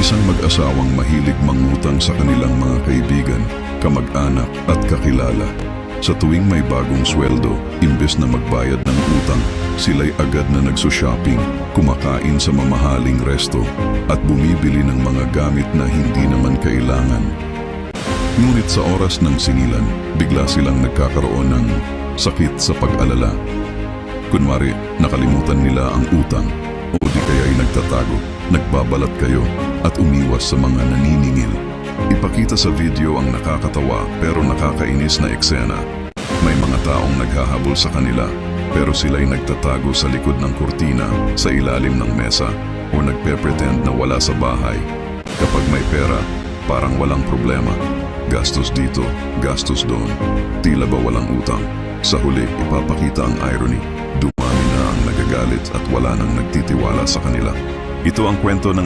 Isang mag-asawang mahilig mangutang sa kanilang mga kaibigan, kamag-anak at kakilala. Sa tuwing may bagong sweldo, imbes na magbayad ng utang, sila'y agad na nagso-shopping, kumakain sa mamahaling resto, at bumibili ng mga gamit na hindi naman kailangan. Ngunit sa oras ng singilan, bigla silang nagkakaroon ng sakit sa pag-alala. Kunwari, nakalimutan nila ang utang, o di kaya'y nagtatago, nagbabalat kayo, at umiwas sa mga naniningil. Ipakita sa video ang nakakatawa pero nakakainis na eksena. May mga taong naghahabol sa kanila, pero sila'y nagtatago sa likod ng kurtina, sa ilalim ng mesa, o nagpe-pretend na wala sa bahay. Kapag may pera, parang walang problema. Gastos dito, gastos doon. Tila ba walang utang? Sa huli, ipapakita ang irony. Dumami na ang nagagalit at wala nang nagtitiwala sa kanila. Ito ang kwento ng